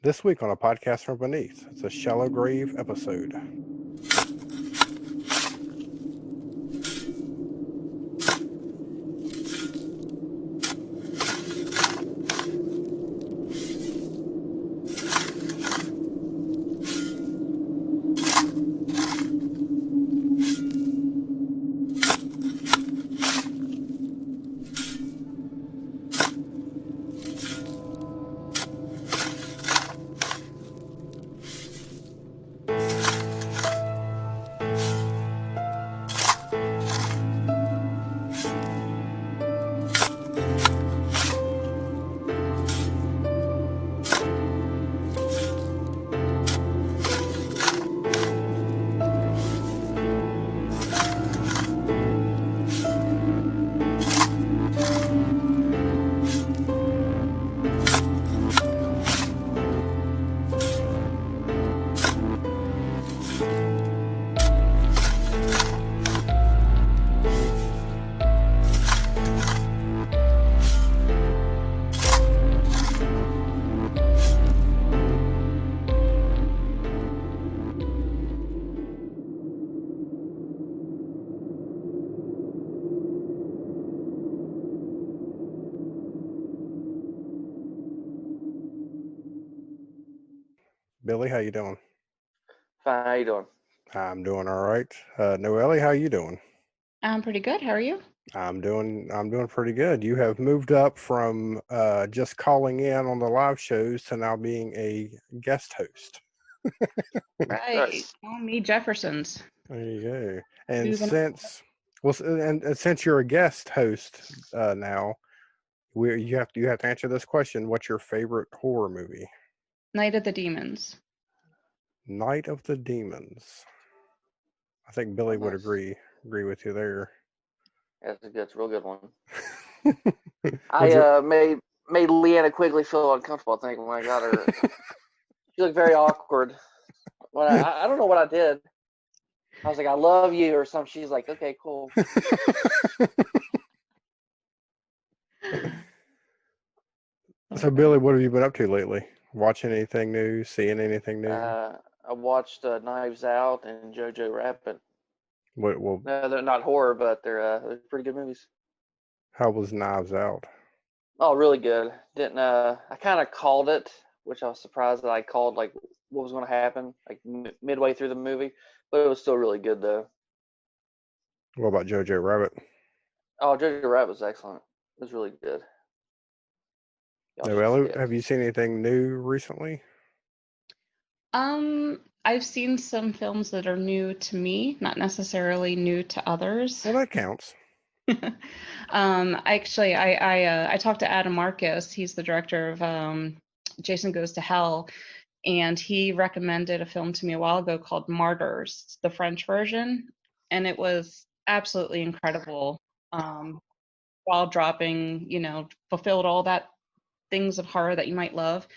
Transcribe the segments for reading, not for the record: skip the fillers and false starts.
This week on a podcast from beneath, it's a shallow grave episode. Billy, how you doing? Fine, how you doing? I'm doing all right. Noellie, how you doing? I'm pretty good. How are you? I'm doing pretty good. You have moved up from just calling in on the live shows to now being a guest host. Right. Call me Jeffersons. There you go. And Moving since and since you're a guest host now, you have to answer this question. What's your favorite horror movie? Night of the Demons. Night of the Demons. I think Billy would Nice. agree with you there. That's a real good one. Was I it- made Leanna Quigley feel uncomfortable, I think, when I got her. She looked very awkward. When I don't know what I did. I was like, I love you or something. She's like, okay, cool. So Billy, what have you been up to lately? Watching anything new? Seeing anything new? I watched Knives Out and Jojo Rabbit. Well, No, they're not horror, but they're pretty good movies. how was Knives Out? Oh, really good. Didn't I kind of called it, which I was surprised that I called like what was going to happen like midway through the movie, but it was still really good though. What about Jojo Rabbit? Oh, Jojo Rabbit was excellent. It was really good. Y'all should see Noelle, it. have you seen anything new recently? I've seen some films that are new to me, not necessarily new to others. Well, that counts. Actually, I talked to Adam Marcus. He's the director of Jason Goes to Hell, and he recommended a film to me a while ago called Martyrs, the French version, and it was absolutely incredible. While dropping, fulfilled all that things of horror that you might love.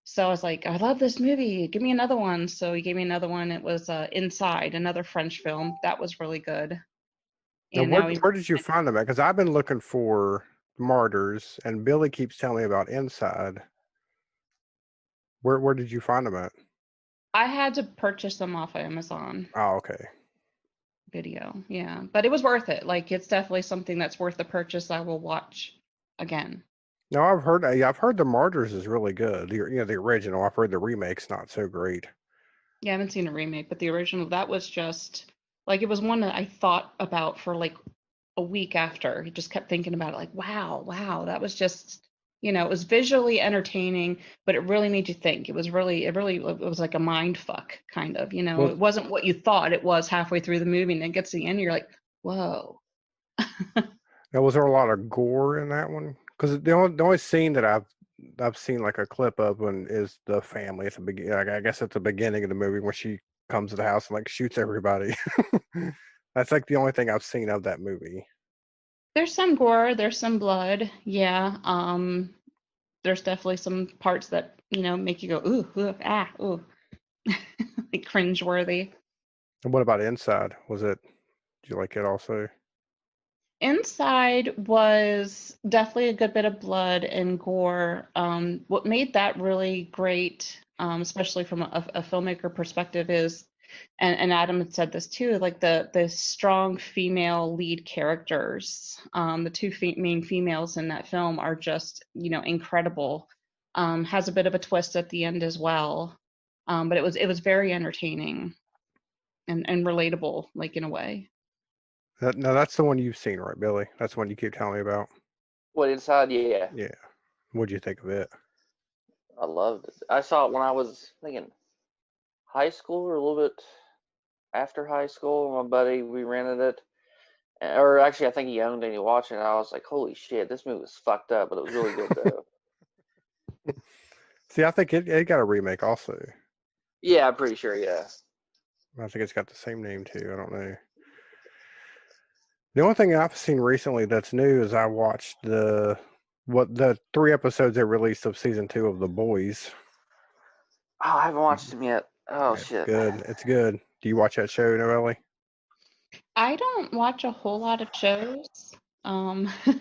So I was like, I love this movie. Give me another one. So he gave me another one. It was Inside, another French film. That was really good. Now, And now where did you find them at? Because I've been looking for Martyrs, and Billy keeps telling me about Inside. Where did you find them at? I had to purchase them off of Amazon Oh, okay. Video. Yeah, but it was worth it. Like, it's definitely something that's worth the purchase. I will watch again. No, I've heard the Martyrs is really good. The original. I've heard the remake's not so great. Yeah, I haven't seen a remake, but the original, that was just like, it was one that I thought about for like a week after. He just kept thinking about it, like, wow, that was just, it was visually entertaining, but it really made you think. It was like a mind fuck kind of, Well, it wasn't what you thought it was halfway through the movie, and then it gets to the end, and you're like, whoa. now, was there a lot of gore in that one? Because the only scene that I've seen like a clip of one is the family at the beginning. I guess at the beginning of the movie when she comes to the house and like shoots everybody. That's like the only thing I've seen of that movie. There's some gore, there's some blood, yeah. There's definitely some parts that, make you go, ooh, like cringeworthy. And what about Inside? Did you like it also? Inside was definitely a good bit of blood and gore. What made that really great, especially from a filmmaker perspective, is, and Adam had said this too, like the strong female lead characters. The two main females in that film are just, incredible. Has a bit of a twist at the end as well, but it was very entertaining and relatable, like in a way. No, that's the one you've seen, right, Billy? That's the one you keep telling me about. What, Inside? Yeah, Yeah. What'd you think of it? I loved it. I saw it when I was thinking high school or a little bit after high school. My buddy, we rented it. Or actually, I think he owned it and he watched it. And I was like, holy shit, this movie was fucked up, but it was really good though. See, I think it got a remake also. Yeah, I'm pretty sure, yeah. I think it's got the same name too. I don't know. The only thing I've seen recently that's new is I watched the 3 episodes they released of season 2 of The Boys. Oh, I haven't watched him yet. Oh, It's shit. good. It's good. Do you watch that show, Noellie? I don't watch a whole lot of shows. I Well, don't have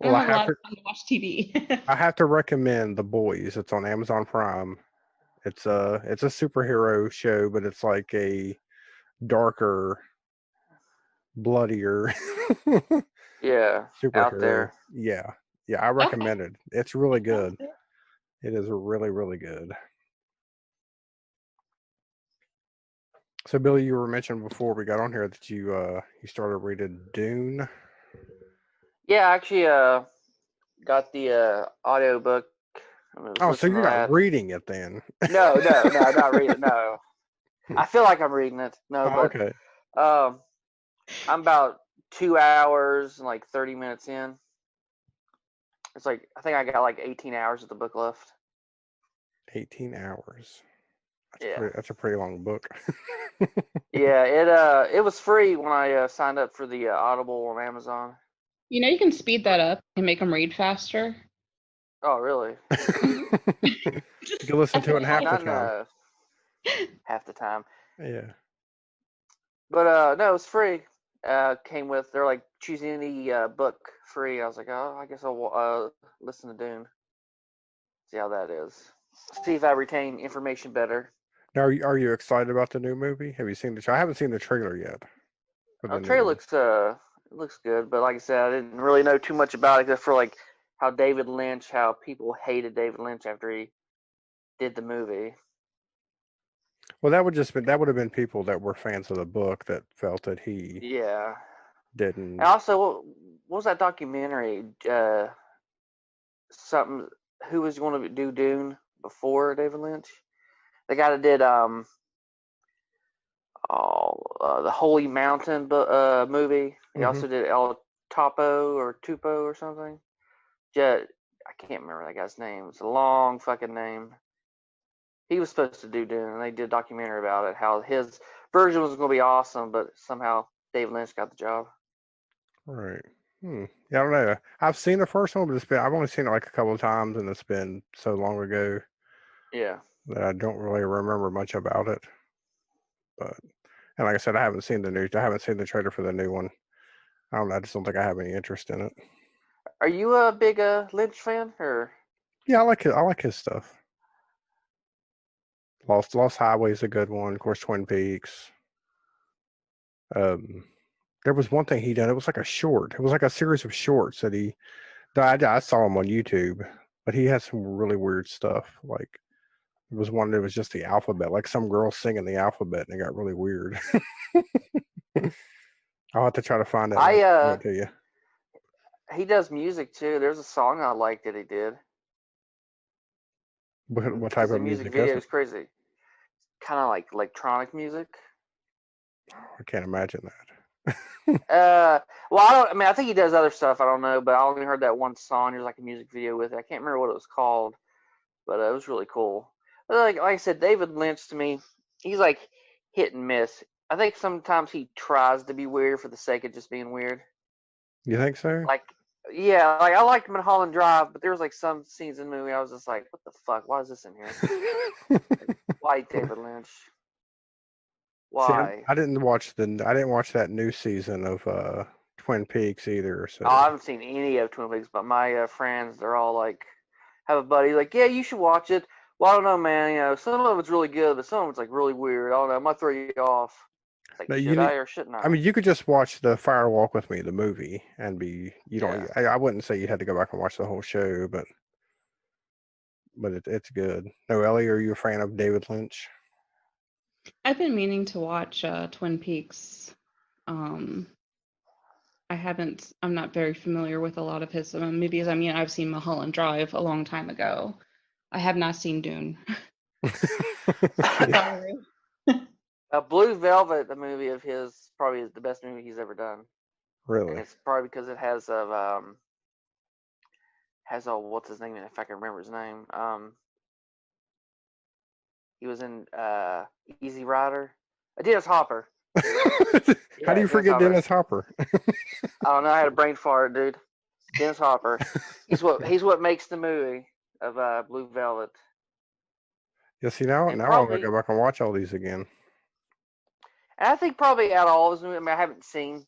a lot of time to watch TV. I have to recommend The Boys. It's on Amazon Prime. It's a superhero show, but it's like a darker, bloodier Yeah, superhero. out there. Yeah, I recommend it. It's really good. It is really, really good. So, Billy, you were mentioning before we got on here that you started reading Dune. Yeah, I actually got the audiobook. Oh, so you're not reading it then? No, not reading. No, I feel like I'm reading it. No, but okay. I'm about 2 hours and like 30 minutes in. It's like I think I got like 18 hours of the book left. 18 hours. Yeah, that's a pretty long book. yeah. It was free when I signed up for the Audible on Amazon. You can speed that up and make them read faster. Oh, really? You can listen to it in half the time. Half the time. Yeah. But no, it was free. Came with, they're like, choose any book free. I was like, oh, I guess I'll listen to Dune. See how that is. See if I retain information better. Now, are you excited about the new movie? Have you seen the trailer? I haven't seen the trailer yet. The trailer looks good, but like I said, I didn't really know too much about it except for like how people hated David Lynch after he did the movie. Well, that would have been people that were fans of the book that felt that he didn't. And also, what was that documentary? Who was going to do Dune before David Lynch? The guy that did the Holy Mountain movie. He also did El Topo or Tupo or something. I can't remember that guy's name. It's a long fucking name. He was supposed to do Dune, and they did a documentary about it, how his version was going to be awesome, but somehow David Lynch got the job. Right. Yeah, I don't know. I've seen the first one, but I've only seen it like a couple of times, and it's been so long ago. Yeah. That I don't really remember much about it. But, and like I said, I haven't seen the trailer for the new one. I don't know. I just don't think I have any interest in it. Are you a big Lynch fan, or? Yeah, I like his stuff. Lost Highway is a good one. Of course, Twin Peaks. There was one thing he did. It was like a short. It was like a series of shorts that I saw him on YouTube, but he had some really weird stuff. Like, there was one that was just the alphabet, like some girl singing the alphabet, and it got really weird. I'll have to try to find that to you. He does music too. There's a song I like that he did. What type of music? The music video is crazy. Kind of like electronic music. I can't imagine that. Well, I think he does other stuff. I don't know, but I only heard that one song. There's like a music video with it. I can't remember what it was called, but it was really cool. But like I said, David Lynch to me, he's like hit and miss. I think sometimes he tries to be weird for the sake of just being weird. You think so? Like, yeah, like I liked him in Mulholland Drive, but there was like some scenes in the movie I was just like, what the fuck? Why is this in here? Why David Lynch? Why? See, I didn't watch that new season of Twin Peaks either. So I haven't seen any of Twin Peaks, but my friends, they're all like, have a buddy like, yeah, you should watch it. Well, I don't know, man. You know, some of it's really good, but some of it's like really weird. I don't know. I might throw you off. It's like, but should I or shouldn't I I? mean, you could just watch the Fire Walk with Me, the movie, and you don't. Yeah. I wouldn't say you had to go back and watch the whole show, but it's good. Noellie, are you a fan of David Lynch? I've been meaning to watch Twin Peaks. I haven't. I'm not very familiar with a lot of his movies. I mean, I've seen Mulholland Drive a long time ago. I have not seen Dune. Sorry. Blue Velvet, the movie of his, probably is the best movie he's ever done. And Really? it's probably because it has what's his name, if I can remember his name. He was in Easy Rider. Dennis Hopper. How do you forget Dennis Hopper? I don't know. I had a brain fart, dude. Dennis Hopper. He's what makes the movie of Blue Velvet. Yeah, see now I'm gonna go back and watch all these again. And I think probably out of all of his movies, I mean, I haven't seen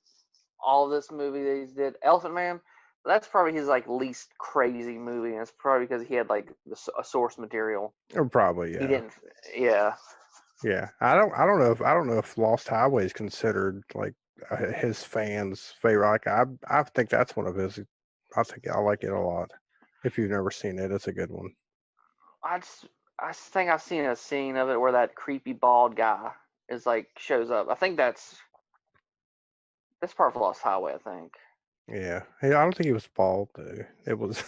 all of this movie that he's did. Elephant Man, that's probably his like least crazy movie, and it's probably because he had like a source material. Probably, yeah. He didn't, yeah. Yeah, I don't know if Lost Highway is considered like his fans' favorite. Like I think that's one of his. I think I like it a lot. If you've never seen it, it's a good one. I think I've seen a scene of it where that creepy bald guy is like shows up. I think that's part of Lost Highway, I think. Yeah, I don't think he was bald though. It was.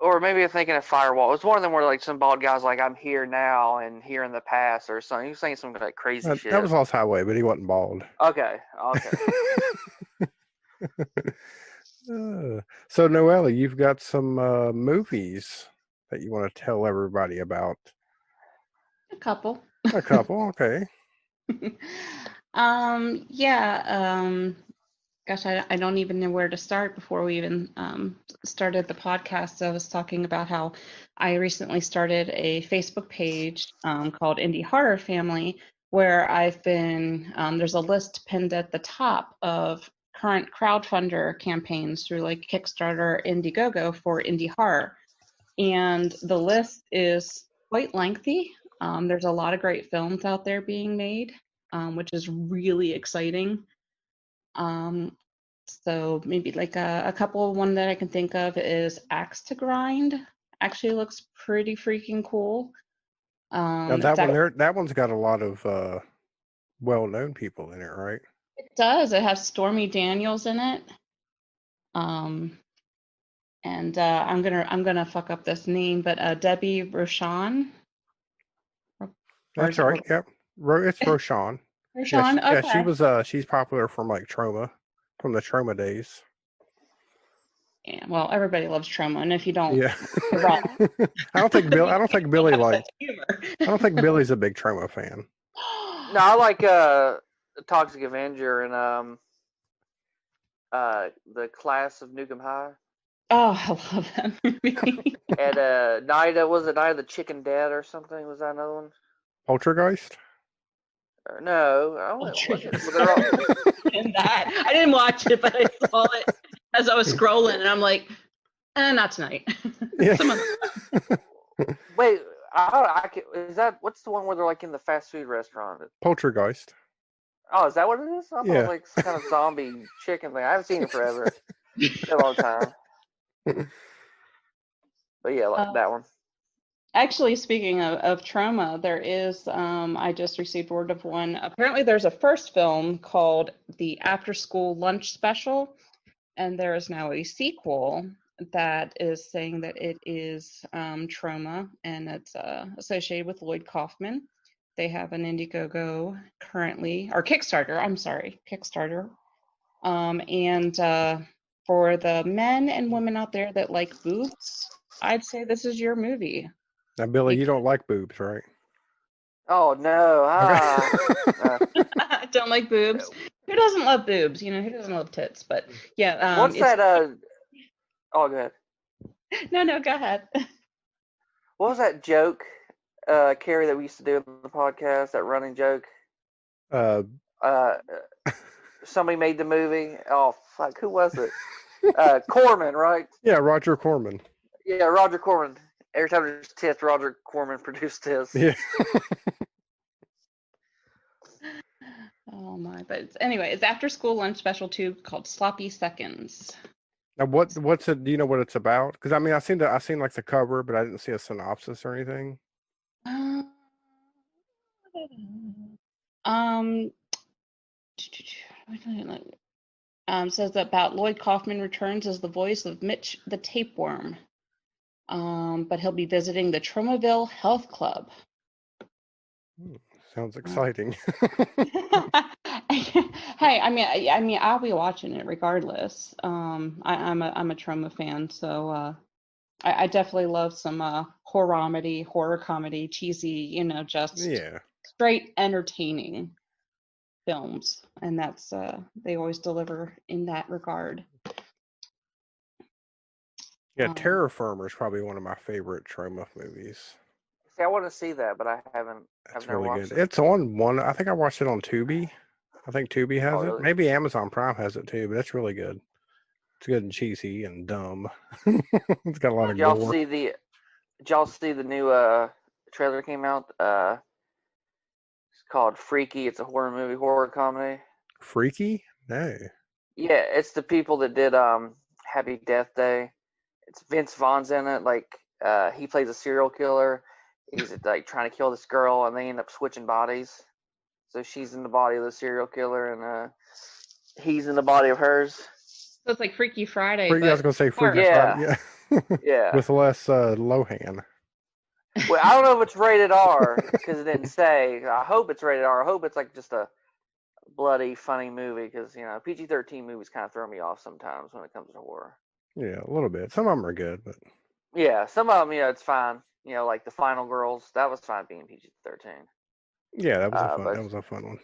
Or maybe I'm thinking of Firewall. It was one of them where like some bald guy's like, I'm here now and here in the past or something. He was saying some like crazy shit. That was Lost Highway, but he wasn't bald. Okay. So Noellie, you've got some movies that you want to tell everybody about. A couple. Okay. Gosh, I don't even know where to start before we even started the podcast. I was talking about how I recently started a Facebook page called Indie Horror Family, where I've been, there's a list pinned at the top of current crowdfunder campaigns through like Kickstarter, Indiegogo for indie horror. And the list is quite lengthy. There's a lot of great films out there being made, which is really exciting. So maybe like a couple, one that I can think of is Axe2Grind. Actually looks pretty freaking cool. Now that one's got a lot of well-known people in it, right? It does. It has Stormy Daniels in it. And I'm gonna fuck up this name, but Debbie Rochon. That's right. Yep. It's Rochon. Rochon. Yeah, Okay. she's popular from like Trauma, from the Trauma days. Yeah, well, everybody loves Trauma, and if you don't, yeah. you're wrong. I don't think Billy's a big Trauma fan. No, I like Toxic Avenger and the Class of Nukem High. Oh, I love that movie. And Night of the Chicken Dead or something? Was that another one? Poltergeist? Or, no, And that I didn't watch it, but I saw it as I was scrolling, and I'm like, not tonight. Yeah. Wait, is that what's the one where they're like in the fast food restaurant? Poltergeist. Oh, is that what it is? I thought it was like some kind of zombie chicken thing. I haven't seen it forever. It's been a long time. But yeah, like that one. Actually, speaking of Trauma, there is, I just received word of one. Apparently, there's a first film called The After School Lunch Special, and there is now a sequel that is saying that it is Trauma, and it's associated with Lloyd Kaufman. They have an Indiegogo currently, or Kickstarter, Kickstarter. And for the men and women out there that like boobs, I'd say this is your movie. Now, Billy, you don't like boobs, right? Oh, no. I don't like boobs. Who doesn't love boobs? You know, who doesn't love tits? But yeah. What's that? Oh, go ahead. No, go ahead. What was that joke, Carey, that we used to do on the podcast, that running joke? somebody made the movie. Oh fuck, who was it? Corman, right? Yeah, Roger Corman. Yeah, Roger Corman. Every time there's tits, Roger Corman produced his. Yeah. Oh my! But anyway, it's after school lunch special too called Sloppy Seconds. Now, what's it? Do you know what it's about? Because I mean, I seen like the cover, but I didn't see a synopsis or anything. Um, says about Lloyd Kaufman returns as the voice of Mitch the Tapeworm. But he'll be visiting the Tromaville Health Club. Sounds exciting. Hey, I mean, I'll be watching it regardless. I'm a Troma fan, so I definitely love some horror comedy, cheesy, just straight entertaining films, and that's they always deliver in that regard. Yeah, Terror Firmer is probably one of my favorite Troma movies. See, I want to see that, but I haven't. It's I've never really watched good. it. It's on one. I think I watched it on Tubi. I think Tubi has really? it. Maybe Amazon Prime has it too, but it's really good. It's good and cheesy and dumb. It's got a lot of gore. Did y'all see the new trailer came out? It's called Freaky. It's a horror comedy. Freaky? No. Yeah, it's the people that did Happy Death Day. It's Vince Vaughn's in it. Like he plays a serial killer. He's like trying to kill this girl, and they end up switching bodies. So she's in the body of the serial killer, and he's in the body of hers. So it's like Freaky Friday. I was gonna say Freaky Friday. Yeah. Yeah. With less Lohan. Well, I don't know if it's rated R because it didn't say. I hope it's rated R. I hope it's like just a bloody, funny movie because PG-13 movies kind of throw me off sometimes when it comes to horror. Yeah, a little bit. Some of them are good, but yeah, some of them, it's fine. Like The Final Girls, that was fine being PG-13. Yeah, that was a fun one.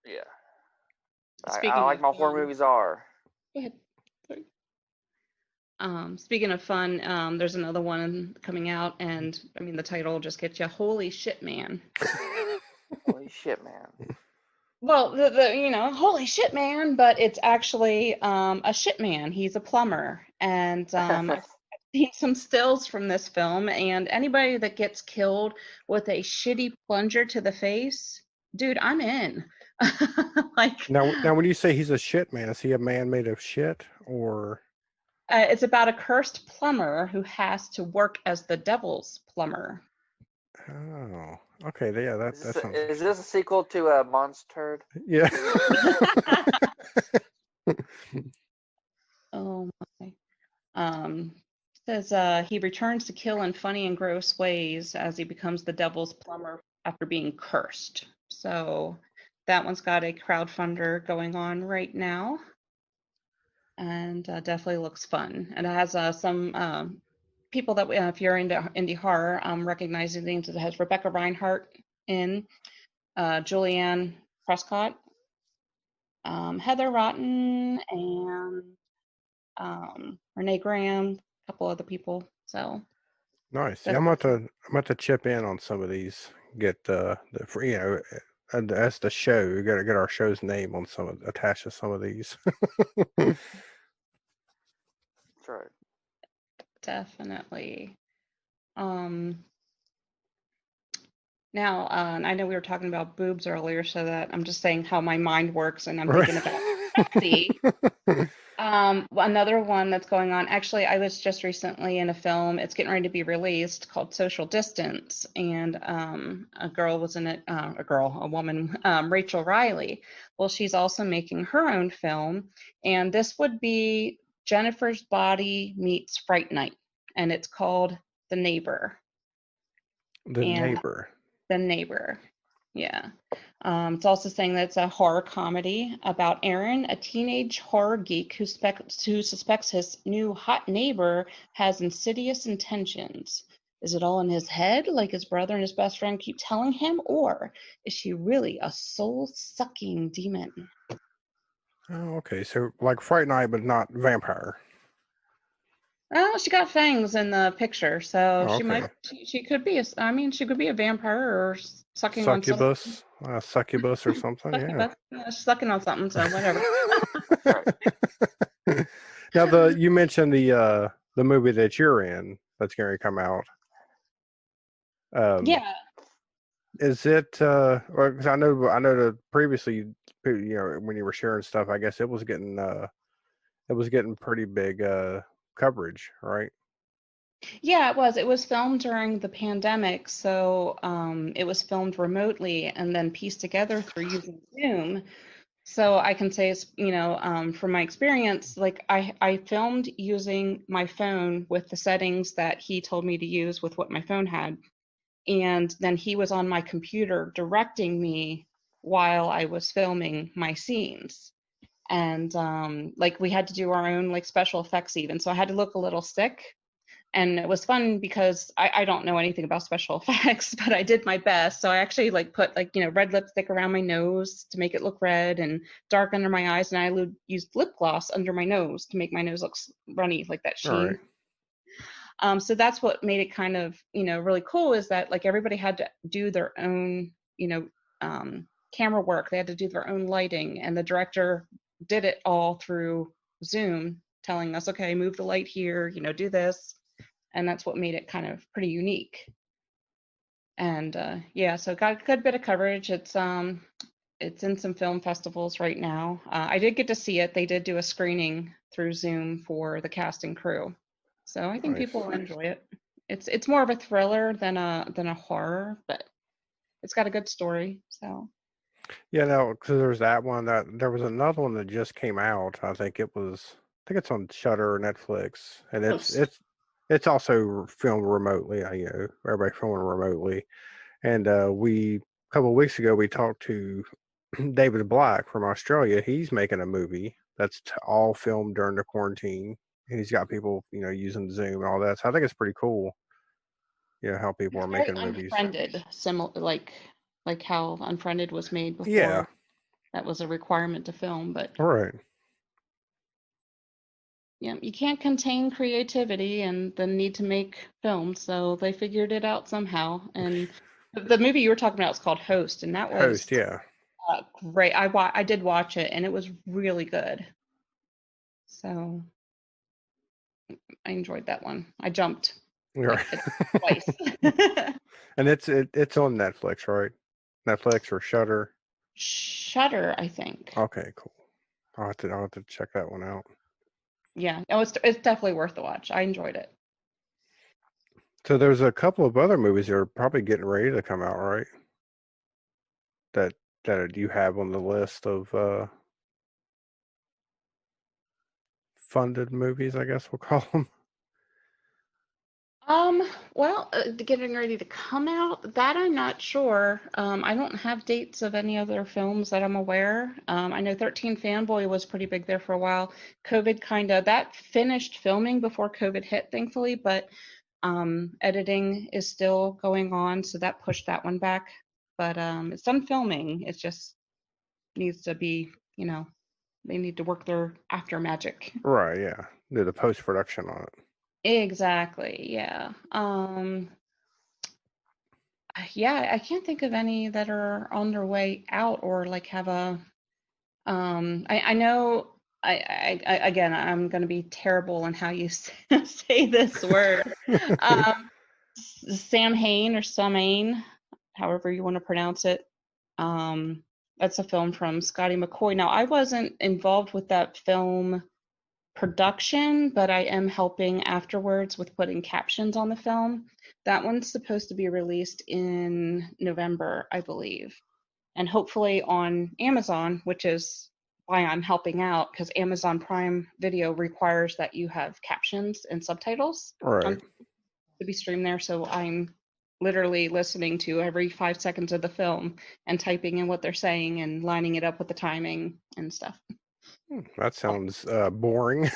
Yeah, I like my horror movies are. Go ahead. Sorry. Speaking of fun, there's another one coming out, and I mean the title just gets you. Holy shit, man! Holy shit, man! Well, the holy shit, man, but it's actually a shit man. He's a plumber, and I've seen some stills from this film, and anybody that gets killed with a shitty plunger to the face, dude, I'm in. Like now, when you say he's a shit man, is he a man made of shit, or? It's about a cursed plumber who has to work as the devil's plumber. Oh, okay. Yeah, that sounds. Is this a sequel to Monster? Yeah. Oh my. Says he returns to kill in funny and gross ways as he becomes the devil's plumber after being cursed. So that one's got a crowdfunder going on right now. And definitely looks fun. And it has some people that, if you're into indie horror, recognizing things. It has Rebecca Reinhardt in, Julianne Prescott, Heather Rotten, and Renee Graham, a couple other people. So nice. Yeah, I'm about to chip in on some of these. Get the free, as the show. We got to get our show's name on attached to some of these. That's right. Definitely. Now, I know we were talking about boobs earlier, so that I'm just saying how my mind works, and I'm thinking about sexy. Another one that's going on. Actually, I was just recently in a film. It's getting ready to be released called Social Distance, and a girl was in it. A woman, Rachel Riley. Well, she's also making her own film, and this would be Jennifer's Body meets Fright Night, and it's called The Neighbor. The Neighbor. Yeah. It's also saying that it's a horror comedy about Aaron, a teenage horror geek who suspects his new hot neighbor has insidious intentions. Is it all in his head, like his brother and his best friend keep telling him, or is she really a soul-sucking demon? Oh, okay. So like Fright Night, but not vampire. Well, she got fangs in the picture, so Oh, she okay. might. She could be. I mean, she could be a vampire or sucking on something. Succubus or something. Yeah. Succubus. Yeah, she's sucking on something. So whatever. Now you mentioned the movie that you're in that's going to come out. Yeah. Is it? Well, 'cause I know that previously, when you were sharing stuff, I guess it was getting pretty big coverage, right? Yeah, it was. It was filmed during the pandemic, so it was filmed remotely and then pieced together through using Zoom. So I can say, from my experience, like I filmed using my phone with the settings that he told me to use with what my phone had, and then he was on my computer directing me while I was filming my scenes. And like we had to do our own like special effects even, so I had to look a little sick, and it was fun because I don't know anything about special effects, but I did my best. So I actually like put like red lipstick around my nose to make it look red, and dark under my eyes, and I used lip gloss under my nose to make my nose look runny, like that All sheen. right. So that's what made it kind of really cool, is that like everybody had to do their own camera work. They had to do their own lighting, and the director did it all through Zoom, telling us, okay, move the light here, do this. And that's what made it kind of pretty unique. And yeah, so it got a good bit of coverage. It's in some film festivals right now. I did get to see it. They did do a screening through Zoom for the cast and crew, so I think people Nice. will enjoy it. It's more of a thriller than a horror, but it's got a good story. So Yeah, no, because there's that one. There was another one that just came out. I think it's on Shudder or Netflix, and it's also filmed remotely. Everybody filming remotely. And a couple of weeks ago we talked to David Black from Australia. He's making a movie that's all filmed during the quarantine, and he's got people using Zoom and all that. So I think it's pretty cool. How people it's are very making movies. unfriended, similar like how Unfriended was made Yeah. before. That was a requirement to film, but All right. yeah, you can't contain creativity and the need to make films, so they figured it out somehow. And the movie you were talking about is called Host, and that was Host. Yeah. great. I did watch it, and it was really good. So I enjoyed that one. I jumped Right. twice. And it's on Netflix, right? Netflix or Shudder. Shudder, I think. Okay, cool. I'll have to check that one out. Yeah, no, it's definitely worth the watch. I enjoyed it. So there's a couple of other movies that are probably getting ready to come out, right? That you have on the list of funded movies, I guess we'll call them. Well, getting ready to come out, that I'm not sure. I don't have dates of any other films that I'm aware. I know 13 Fanboy was pretty big there for a while. COVID that finished filming before COVID hit, thankfully, but editing is still going on, so that pushed that one back. But it's done filming. It just needs to be, they need to work their after magic. Right, yeah. Do the post-production on it. Exactly, yeah. Yeah, I can't think of any that are on their way out or like have a I know again, I'm going to be terrible in how you say this word. Samhain or Samain, however you want to pronounce it. That's a film from Scotty McCoy. Now, I wasn't involved with that film production, but I am helping afterwards with putting captions on the film. That one's supposed to be released in November, I believe, and hopefully on Amazon, which is why I'm helping out, because Amazon Prime Video requires that you have captions and subtitles Right. to be streamed there. So I'm literally listening to every 5 seconds of the film and typing in what they're saying and lining it up with the timing and stuff. That sounds boring.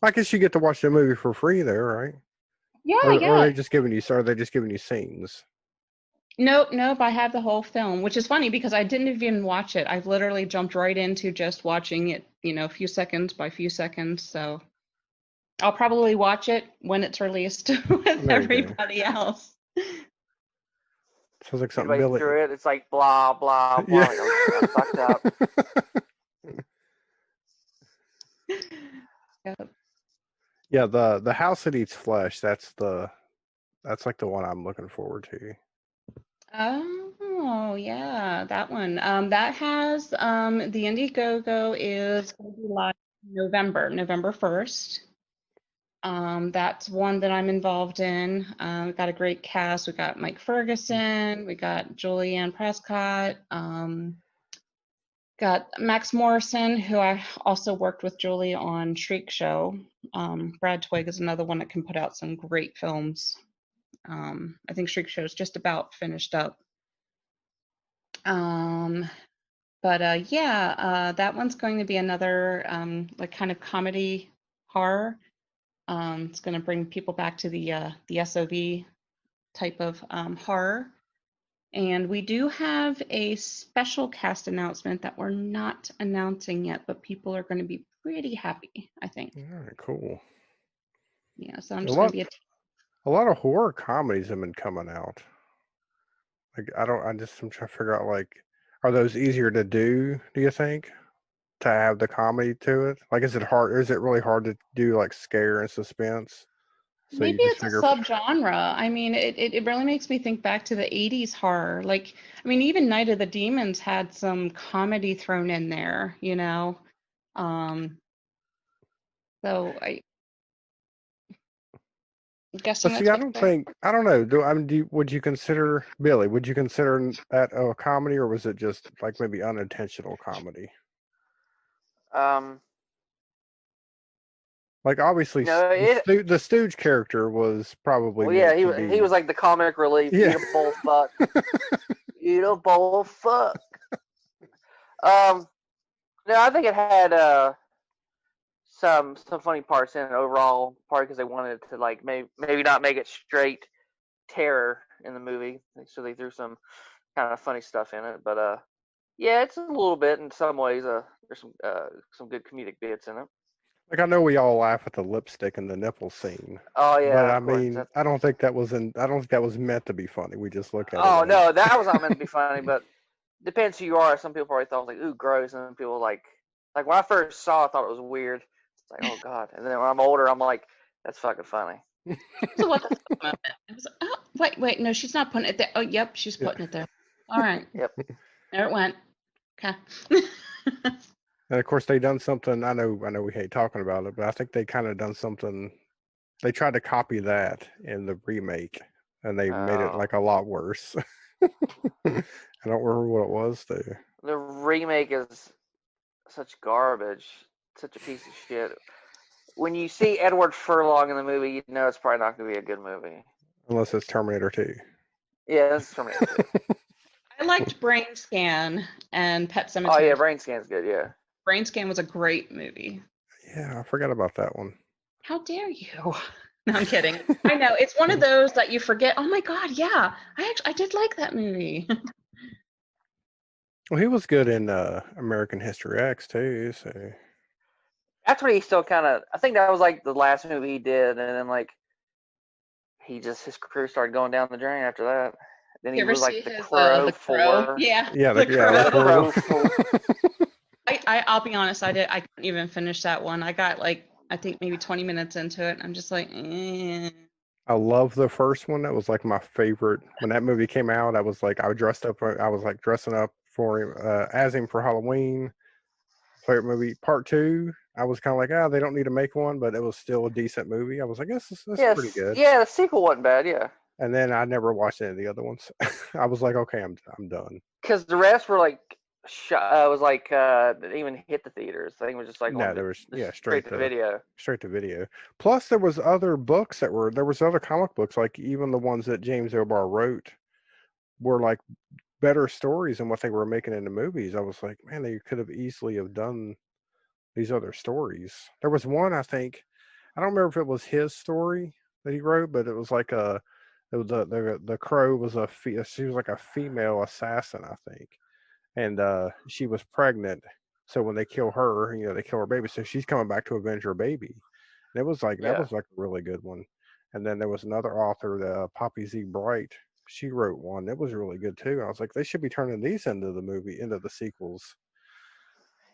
I guess you get to watch the movie for free there, right? Yeah, Or yeah. are they just giving you scenes? Nope. I have the whole film, which is funny because I didn't even watch it. I've literally jumped right into just watching it, few seconds by few seconds. So I'll probably watch it when it's released with There you go. everybody else. Sounds like something Midway Billy. through it, it's like blah blah blah. Yeah. Like, oh shit, I fucked up. Yep. Yeah, the House That Eats Flesh. That's like the one I'm looking forward to. Oh yeah, that one. That has the Indiegogo is going to be live November 1st. That's one that I'm involved in. We've got a great cast. We got Mike Ferguson, we got Julianne Prescott, got Max Morrison, who I also worked with Julie on Shriek Show. Brad Twigg is another one that can put out some great films. I think Shriek Show is just about finished up. That one's going to be another like kind of comedy horror. It's going to bring people back to the SOV type of horror. And we do have a special cast announcement that we're not announcing yet, but people are going to be pretty happy, I think. All right, cool. Yeah, so I'm just going to be a lot of horror comedies have been coming out. Like I'm trying to figure out, like, are those easier to do you think, to have the comedy to it? Like, is it really hard to do like scare and suspense? So maybe it's a subgenre. I mean, it really makes me think back to the 80s horror. Like, I mean, even Night of the Demons had some comedy thrown in there, you know? So I'm guessing But see, I don't know. Would you consider that a comedy, or was it just like maybe unintentional comedy? Like, obviously, No, the Stooge character was probably well, yeah, meant to be. he was like the comic relief. Yeah. Eat a bowl fuck. Eat a bowl fuck. No, I think it had some funny parts in it overall, probably because they wanted to like maybe not make it straight terror in the movie, so they threw some kind of funny stuff in it. But yeah, it's a little bit in some ways. There's some good comedic bits in it. Like, I know we all laugh at the lipstick and the nipple scene. Oh yeah, but I of course. mean, I don't think that was meant to be funny. We just look at it. Oh no, that was not meant to be funny. But depends who you are. Some people probably thought like, ooh, gross, and people like when I first saw it, I thought it was weird. It's like, oh god. And then when I'm older, I'm like, that's fucking funny. So what the moment? It was, oh, wait, no, she's not putting it there. Oh, yep, she's putting it there. All right. Yep. There it went. Okay. And of course, they done something. I know we hate talking about it, but I think they kind of done something. They tried to copy that in the remake, and they made it like a lot worse. I don't remember what it was though. The remake is such garbage, such a piece of shit. When you see Edward Furlong in the movie, you know it's probably not going to be a good movie. Unless it's Terminator 2. Yeah, that's Terminator 2. I liked Brain Scan and Pet Sematary. Oh yeah, Brain Scan's good. Yeah. Brain Scan was a great movie. Yeah, I forgot about that one. How dare you? No, I'm kidding. I know, it's one of those that you forget. Oh my god, yeah, I did like that movie. Well, he was good in American History X too. So that's what he still kind of. I think that was like the last movie he did, and then like his career started going down the drain after that. Then he was like the Crow 4. Yeah. Yeah, the Crow 4. I'll be honest, I couldn't even finish that one. I got like, I think maybe 20 minutes into it. And I'm just like, eh. I love the first one. That was like my favorite. When that movie came out, I was like dressing up for him, as him for Halloween. Favorite movie. Part 2, I was kind of like, they don't need to make one, but it was still a decent movie. I was like, this is pretty good. Yeah, the sequel wasn't bad, yeah. And then I never watched any of the other ones. I was like, okay, I'm done. Because the rest were like, didn't even hit the theaters. I think it was just like straight to video. Straight to video. Plus, there was other books there was other comic books, like even the ones that James O'Barr wrote were like better stories than what they were making in the movies. I was like, man, they could have easily have done these other stories. There was one, I think, I don't remember if it was his story that he wrote, but it was like the Crow was she was like a female assassin, I think. And she was pregnant. So when they kill her, they kill her baby. So she's coming back to avenge her baby. It was like that Yeah. was like a really good one. And then there was another author, the Poppy Z. Bright. She wrote one that was really good too. I was like, they should be turning these into the sequels.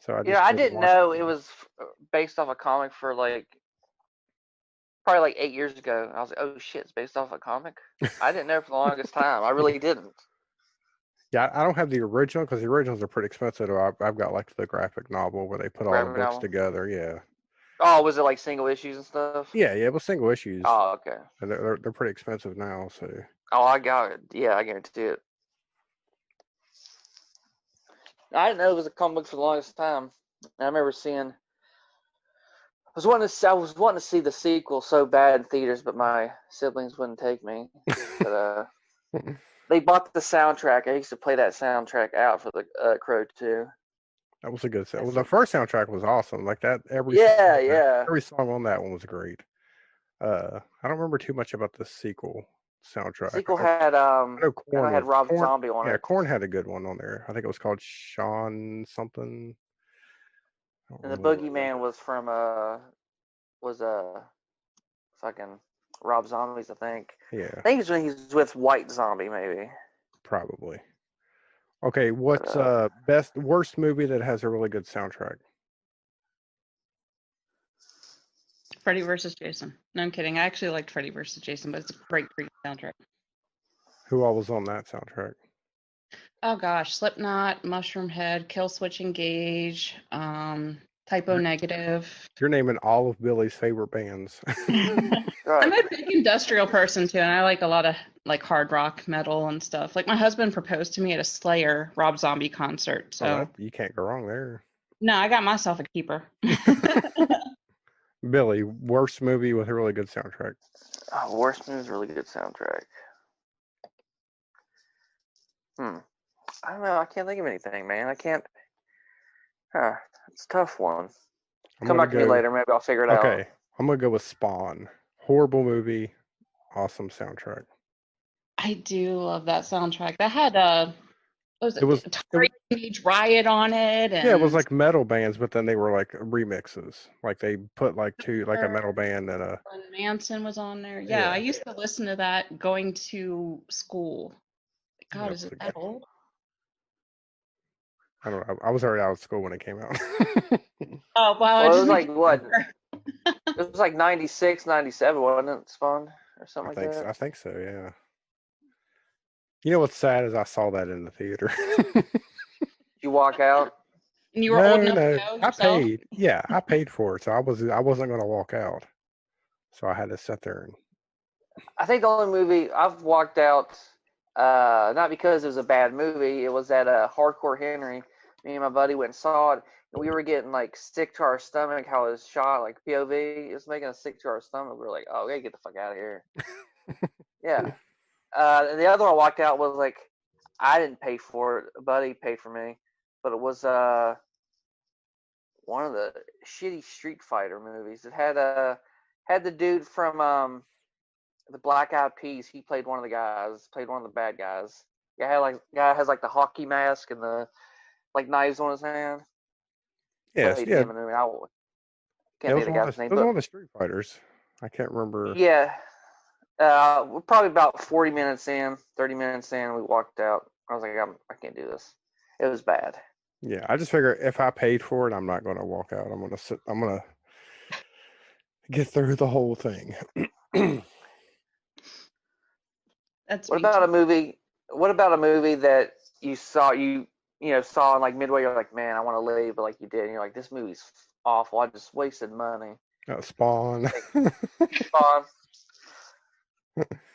So I Yeah, just I didn't didn't watch know it them. was based off a comic for like probably like 8 years ago. I was like, oh shit, it's based off a comic. I didn't know for the longest time. I really didn't. Yeah, I don't have the original because the originals are pretty expensive. I've got like the graphic novel where they put all the Graphic books novel. together. Yeah, Oh, was it like single issues and stuff? yeah. It was single issues, Oh, okay. and they're pretty expensive now. So Oh, I got it. Yeah, I guarantee it. I didn't know it was a comic book for the longest time. I remember seeing. I was wanting to see the sequel so bad in theaters, but my siblings wouldn't take me. But they bought the soundtrack. I used to play that soundtrack out for the Crow 2. that was a good set. Well, the first soundtrack was awesome. Like that, Yeah. every song on that one was great. I don't remember too much about the sequel soundtrack. Sequel had I know I had Rob Zombie on Yeah, it, Korn had a good one on there. I think it was called Sean something. I don't and the really remember. Boogeyman was from was fucking Rob Zombie's. I think. Yeah, I think it's when he's with White Zombie, maybe. probably. Okay, what's But worst movie that has a really good soundtrack? Freddy versus Jason. No, I'm kidding. I actually liked Freddy versus Jason, but it's a great soundtrack. Who all was on that soundtrack? Oh gosh, Slipknot, Mushroom Head, Kill Switch Engage, Typo Negative. You're naming all of Billy's favorite bands. I'm a big industrial person too, and I like a lot of like hard rock, metal, and stuff. Like my husband proposed to me at a Slayer Rob Zombie concert, so you can't go wrong there. no, I got myself a keeper. Billy, worst movie with a really good soundtrack. Worst movie is a really good soundtrack. I don't know. I can't think of anything, man. I can't. It's a tough one. Come back to me later. Maybe I'll figure it out. Okay, I'm gonna go with Spawn. Horrible movie, awesome soundtrack. I do love that soundtrack. That had It was Teenage Riot on it, and yeah, it was like metal bands, but then they were like remixes. Like they put like a metal band and a. and Manson was on there. Yeah, I used to listen to that going to school. God, is it that old? I don't know. I was already out of school when it came out. Oh, wow. Well, it was like what? It was like 96, 97, wasn't it, Spawn? Or something like that? I think so, yeah. You know what's sad is I saw that in the theater. Did you walk out? And you were old enough to go yourself? I paid. Yeah, I paid for it, so I wasn't going to walk out. So I had to sit there. I think the only movie I've walked out, not because it was a bad movie, it was at Hardcore Henry. Me and my buddy went and saw it, and we were getting like sick to our stomach how it was shot, like POV. It was making us sick to our stomach. We were like, oh, we gotta get the fuck out of here. Yeah. And the other one I walked out was like, I didn't pay for it. A buddy paid for me, but it was one of the shitty Street Fighter movies. It had the dude from the Black Eyed Peas. He played one of the guys, played one of the bad guys. Guy has like the hockey mask and the like knives on his hand. Yes, Played yeah. him in the movie. I can't think of the guy's name. It was one of the Street Fighters. I can't remember. Yeah. We're probably about 40 minutes in, 30 minutes in, we walked out. I was like, I can't do this. It was bad. Yeah, I just figure if I paid for it, I'm not going to walk out. I'm going to sit. I'm going to get through the whole thing. What about a movie that you saw saw in like midway? You're like, man, I want to leave, but like you did, and you're like, this movie's awful. I just wasted money. Spawn. Spawn.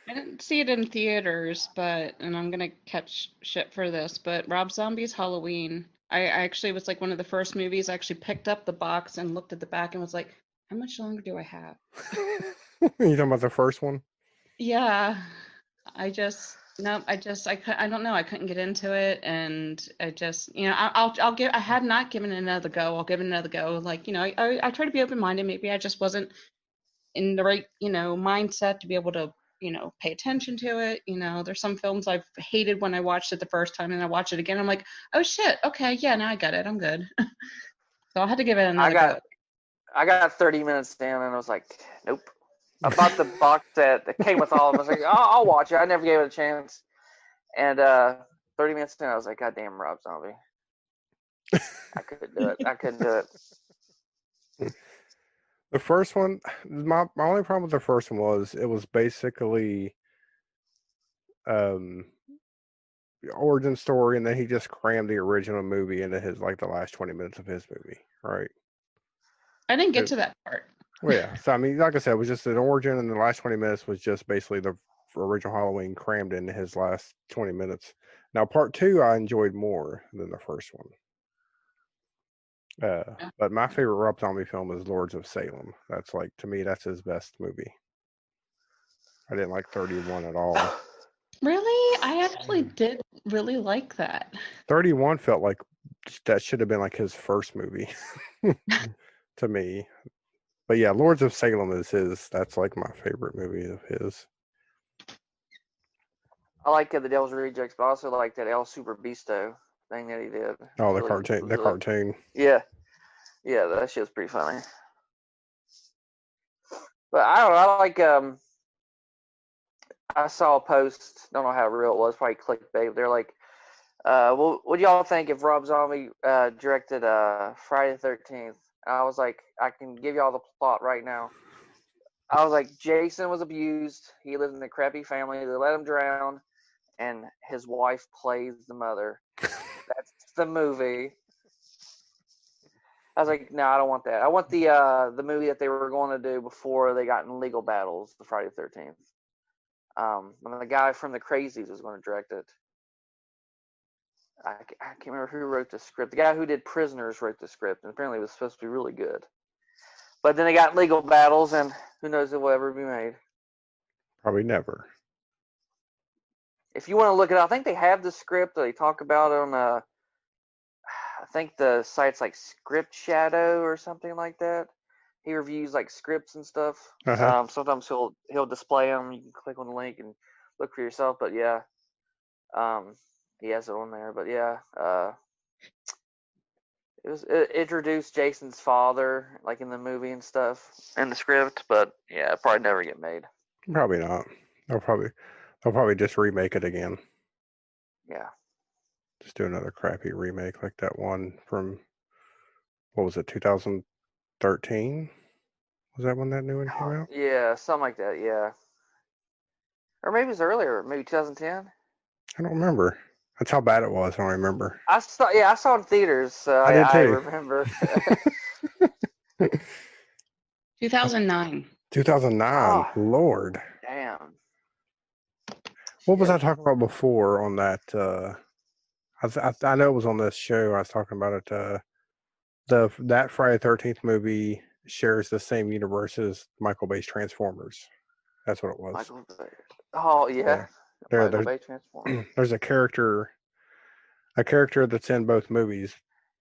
I didn't see it in theaters, and I'm gonna catch shit for this, but Rob Zombie's Halloween. I actually was like one of the first movies I actually picked up the box and looked at the back and was like, how much longer do I have? You talking about the first one? Yeah. I don't know. I couldn't get into it, and I just, I had not given it another go. I'll give it another go. Like, I try to be open-minded. Maybe I just wasn't in the right, mindset to be able to, pay attention to it. There's some films I've hated when I watched it the first time, and I watch it again. I'm like, oh shit, okay, yeah, now I got it. I'm good. So I had to give it another go. I got 30 minutes in, and I was like, nope. I bought the box set that came with all of them. I was like, I'll watch it. I never gave it a chance. And 30 minutes in, I was like, God damn, Rob Zombie. I couldn't do it. The first one, my only problem with the first one was it was basically the origin story, and then he just crammed the original movie into his the last 20 minutes of his movie, right? I didn't get to that part. Well, yeah. So I mean, like I said, it was just an origin, and the last 20 minutes was just basically the original Halloween crammed into his last 20 minutes. Now, part 2 I enjoyed more than the first one. But my favorite Rob Zombie film is Lords of Salem. That's to me, that's his best movie. I didn't like 31 at all. Really? I actually did really like that. 31 felt like that should have been his first movie to me. But yeah, Lords of Salem is his. That's my favorite movie of his. I like The Devil's Rejects, but I also like that El Super Beasto thing that he did. Oh, the cartoon. The cartoon. Yeah. Yeah, that shit's pretty funny. But I don't know, I like I saw a post, don't know how real it was, probably clickbait. They're like, well, what do y'all think if Rob Zombie directed Friday the 13th? I was like, I can give y'all the plot right now. I was like, Jason was abused. He lived in a crappy family. They let him drown, and his wife plays the mother. That's the movie. I was like, no, I don't want that. I want the movie that they were going to do before they got in legal battles, the Friday the 13th. And the guy from The Crazies was going to direct it. I can't remember who wrote the script. The guy who did Prisoners wrote the script, and apparently it was supposed to be really good. But then they got legal battles, and who knows if it will ever be made. Probably never. If you want to look it up, I think they have the script that they talk about on, I think the site's like Script Shadow or something like that. He reviews scripts and stuff. Uh-huh. Sometimes he'll display them. You can click on the link and look for yourself. But yeah, he has it on there. But yeah, it introduced Jason's father in the movie and stuff in the script. But yeah, it probably never get made. Probably not. They'll probably just remake it again. Yeah. Just do another crappy remake like that one from, what was it, 2013? Was that when that new one came out? Yeah, something like that, yeah. Or maybe it was earlier, maybe 2010? I don't remember. That's how bad it was. I don't remember. I saw it in theaters, so I did too. I remember. 2009. 2009. Oh, Lord. Damn. What was I talking about before on that? I know it was on this show. I was talking about it. That Friday the 13th movie shares the same universe as Michael Bay's Transformers. That's what it was. Michael Bay. Oh yeah. Michael Bay Transformers. There's a character that's in both movies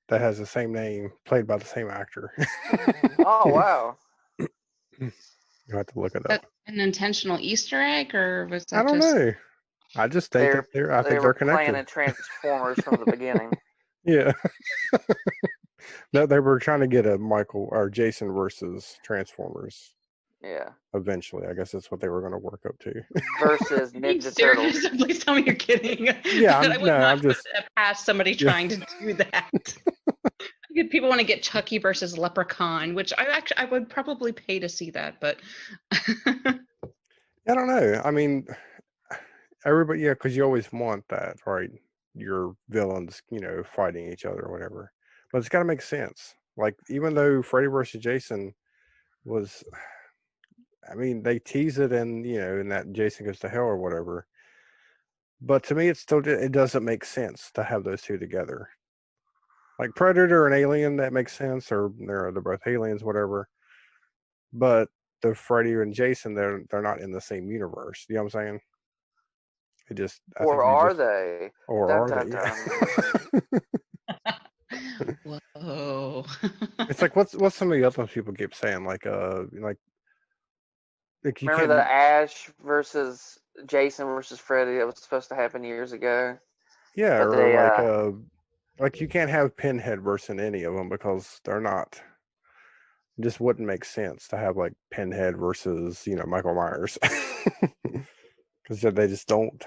that has the same name, played by the same actor. Oh wow. You have to look it up. An intentional Easter egg, or was that I don't know. I just think I think they're connected. Playing in Transformers from the beginning. Yeah. No, they were trying to get a Michael or Jason versus Transformers. Yeah. Eventually, I guess that's what they were going to work up to. Versus Ninja Turtles. Please tell me you're kidding. Yeah, I'm just past somebody trying to do that. People want to get Chucky versus Leprechaun, which I would probably pay to see that, but I don't know. I mean, everybody, yeah, because you always want that, right? Your villains, fighting each other or whatever. But it's got to make sense. Even though Freddy versus Jason was, I mean, they tease it in that Jason Goes to Hell or whatever. But to me, it doesn't make sense to have those two together. Like Predator and Alien, that makes sense, or they're both aliens, whatever. But the Freddy and Jason, they're not in the same universe. You know what I'm saying? Or are they? Whoa. It's what's some of the other people keep saying? Remember the Ash versus Jason versus Freddy that was supposed to happen years ago? Yeah, or you can't have Pinhead versus any of them because they're not. It just wouldn't make sense to have like Pinhead versus Michael Myers, because they just don't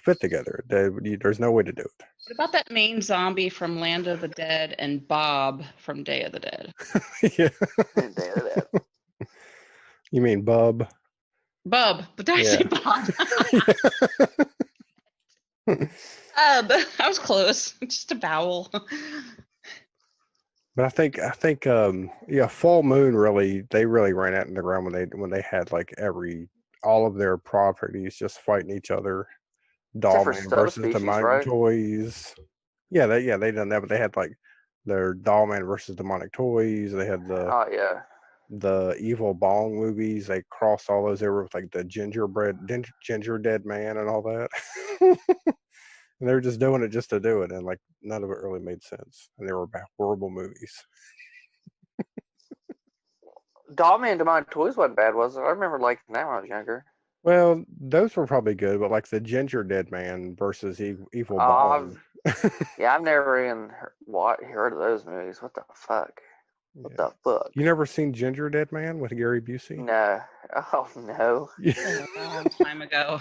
fit together. There's no way to do it. What about that main zombie from Land of the Dead and Bob from Day of the Dead? Yeah. Day of the Dead. You mean Bub? Bub, but did I say Bob? I was close. Just a vowel. But I think Full Moon they really ran out in the ground when they had like all of their properties just fighting each other. Dollman versus Demonic Toys. Yeah, they done that, but they had like their Dollman versus Demonic Toys. They had the Evil Bong movies. They crossed all those over with like the Ginger Dead Man and all that. And they were just doing it just to do it, and like none of it really made sense. And they were horrible movies. Dollman and Demonic Toys wasn't bad, was it? I remember liking that when I was younger. Well, those were probably good, but like the Ginger Dead Man versus Evil Bong. Yeah, I've never even heard of those movies. What the fuck? What the fuck? You never seen Ginger Dead Man with Gary Busey? No. Oh no. A long time ago.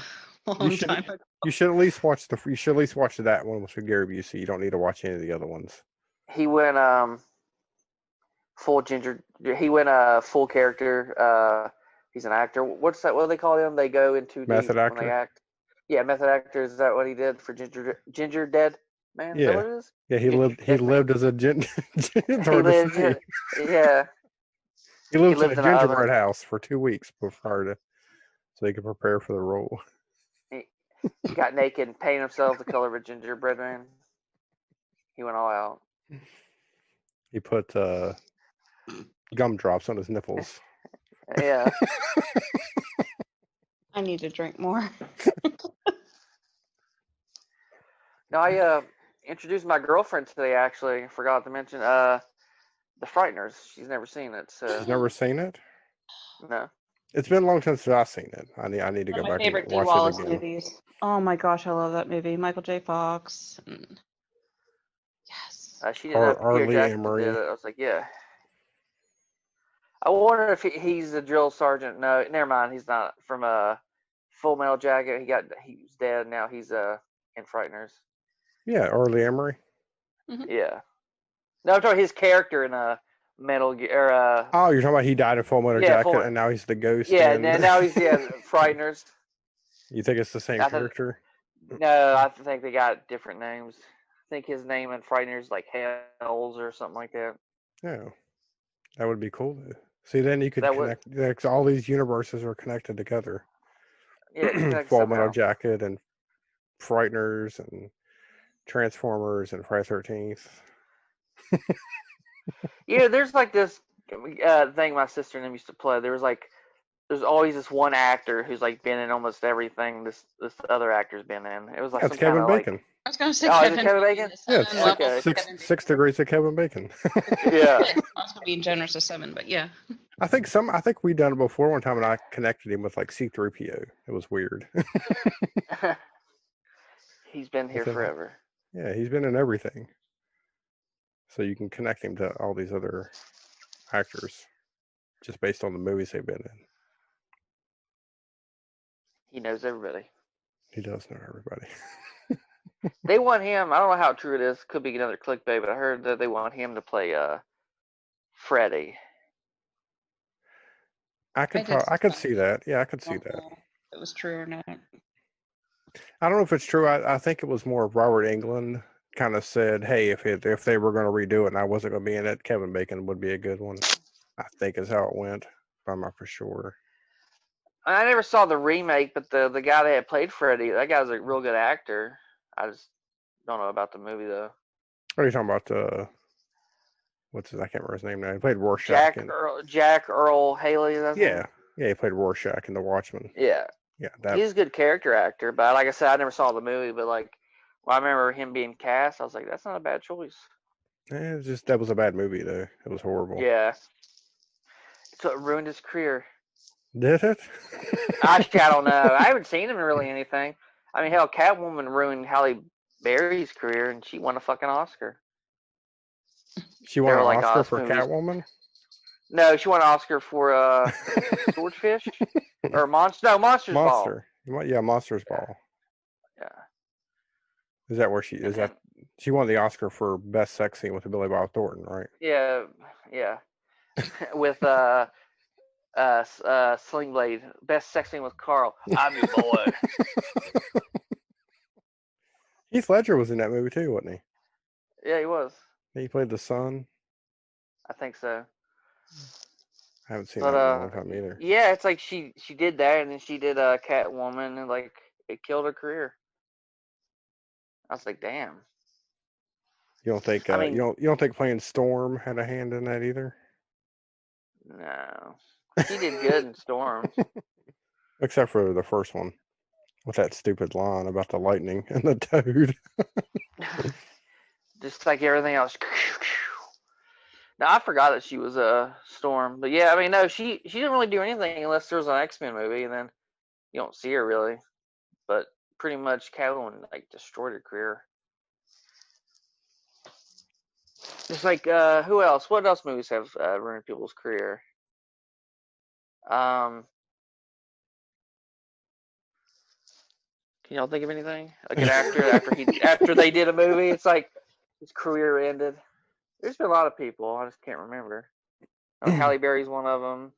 You should at least watch that one with Gary Busey. You don't need to watch any of the other ones. He went full ginger. He went full character. He's an actor. What's that? What do they call him? They go into method actor. When they act. Yeah, method actor. Is that what he did for Ginger Dead Man? Yeah. Is that what it is? Yeah, he lived as a ginger. Yeah. He lived in a gingerbread house for 2 weeks so he could prepare for the role. He got naked and painted himself the color of a gingerbread man. He went all out. He put gumdrops on his nipples. Yeah. I need to drink more. No, I introduced my girlfriend today, actually. I forgot to mention The Frighteners. She's never seen it. So. She's never seen it? No. It's been a long time since I've seen it. I need to go back and watch it again. Movies. Oh my gosh, I love that movie. Michael J. Fox. Yes. She didn't have Peter Jackson did it. I was like, yeah. I wonder if he's a drill sergeant. No, never mind. He's not. From a Full Metal Jacket, he was dead. Now he's in Frighteners. Yeah, Arlie Emery. Mm-hmm. Yeah. No, I'm talking about his character in Metal Gear. Oh, you're talking about he died in Full Metal Jacket, and now he's the ghost. Yeah, now he's Frighteners. You think it's the same character? No, I think they got different names. I think his name in Frighteners is like Hallows or something like that. Yeah, that would be cool. See, then you could connect. Like, all these universes are connected together. Yeah, Full Metal Jacket and Frighteners and Transformers and Friday 13th. Yeah, there's like this thing my sister and them used to play. There's always this one actor who's like been in almost everything this other actor's been in. It was like That's Kevin Bacon. I was going to say Kevin Bacon. Yeah, okay. 6 degrees of Kevin Bacon. Yeah. Also being generous to 7, but yeah. I think we done it before one time, and I connected him with like C-3PO. It was weird. He's been here forever. Yeah, he's been in everything. So you can connect him to all these other actors just based on the movies they've been in. He knows everybody. He does know everybody. They want him. I don't know how true it is. Could be another clickbait, but I heard that they want him to play Freddy. I could see that. Yeah, I could see that. If it was true or not. I don't know if it's true. I think it was more Robert Englund kind of said, hey, if they were going to redo it and I wasn't going to be in it, Kevin Bacon would be a good one. I think is how it went. But I'm not for sure. I never saw the remake, but the guy that had played Freddy, that guy's a real good actor. I just don't know about the movie though. What are you talking about? What's his? I can't remember his name now. He played Rorschach. Jack Earl Haley. Yeah, he played Rorschach in The Watchmen. Yeah, he's a good character actor. But like I said, I never saw the movie. But like, I remember him being cast. I was like, that's not a bad choice. Yeah, that was a bad movie though. It was horrible. Yeah, so it ruined his career. Did it? I don't know. I haven't seen him in really anything. I mean, hell, Catwoman ruined Halle Berry's career, and she won a fucking Oscar. She won an Oscar for Catwoman? No, she won an Oscar for Swordfish or Monster. No, Monsters Ball. Monster. Yeah, Monsters Ball. Yeah. Is that where she is? That she won the Oscar for best sex scene with Billy Bob Thornton, right? Yeah, yeah. With Sling Blade, best sex scene with Carl. I'm your boy. Heath Ledger was in that movie too, wasn't he? Yeah, he was. He played the son. I think so. I haven't seen that in a long time either. Yeah, it's like she did that, and then she did Catwoman, and like it killed her career. I was like, damn. You don't think you don't think playing Storm had a hand in that either? No, she did good in Storm. Except for the first one, with that stupid line about the lightning and the toad. Just like everything else. Now I forgot that she was a Storm, but yeah, I mean, no, she didn't really do anything unless there was an X-Men movie, and then you don't see her really. But pretty much Catwoman like destroyed her career. Just like who else? What else movies have ruined people's career? Can y'all think of anything? Like an actor after they did a movie, it's like his career ended. There's been a lot of people. I just can't remember. Halle Berry's one of them.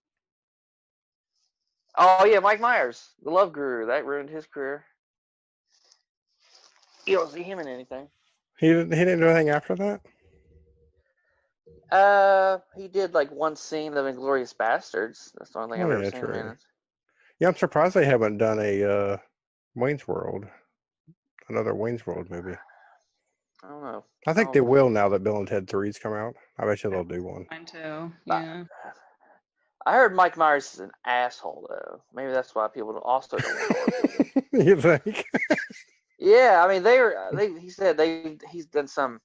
Oh yeah, Mike Myers, the Love Guru, that ruined his career. You don't see him in anything. He didn't do anything after that? He did like one scene of Inglourious Bastards. That's the only thing I've ever seen him in. Yeah, I'm surprised they haven't done a Wayne's World, another Wayne's World movie. I don't know. I think they will now that Bill and Ted 3's come out. I bet you they'll do one. Mine too. Yeah. I heard Mike Myers is an asshole though. Maybe that's why people also don't want to work with him. You think? Yeah, I mean he said he's done some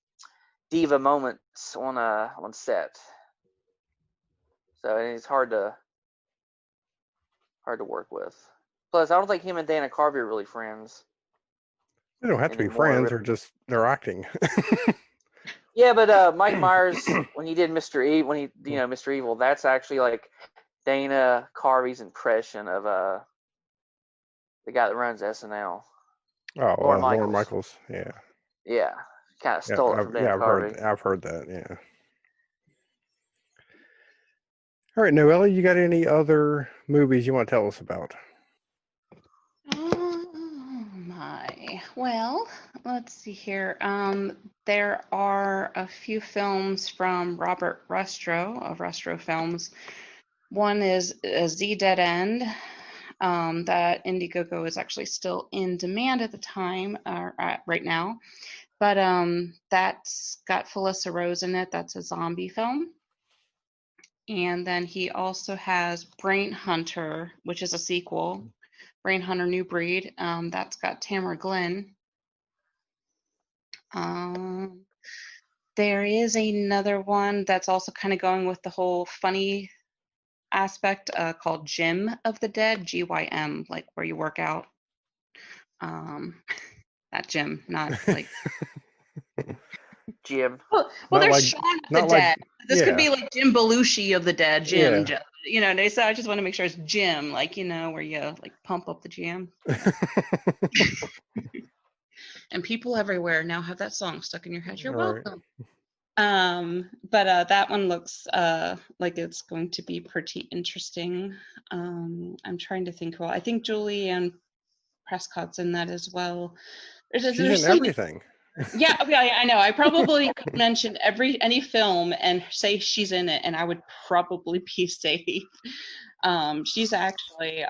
diva moments on set. So it's hard to work with. Plus, I don't think him and Dana Carvey are really friends. They don't have to be friends, or just they're acting. Yeah, but Mike Myers, when he did Mr. Evil, Mr. Evil, that's actually like Dana Carvey's impression of the guy that runs SNL. Oh, Lorne Michaels. Yeah. Yeah, kind of stole it from Dana Carvey. I've heard that. Yeah. All right, Noellie, you got any other movies you want to tell us about? Oh my. Well, let's see here. There are a few films from Robert Restro of Restro Films. One is Z Dead End. That Indiegogo is actually still in demand at the time, right now. But that's got Felissa Rose in it. That's a zombie film. And then he also has Brain Hunter, which is a sequel. Brain Hunter New Breed. That's got Tamara Glenn. There is another one that's also kind of going with the whole funny aspect called Gym of the Dead, GYM, like where you work out. That gym, not like Jim. Well, there's like, Shaun of the Dead. This could be like Jim Belushi of the Dead, Jim. Yeah. So I just want to make sure it's Jim, like, where you like pump up the jam. And people everywhere now have that song stuck in your head. You're welcome. But that one looks like it's going to be pretty interesting. I'm trying to think. Well, I think Julianne Prescott's in that as well. She's in everything. Yeah, I know. I probably could mention any film and say she's in it, and I would probably be safe. She's actually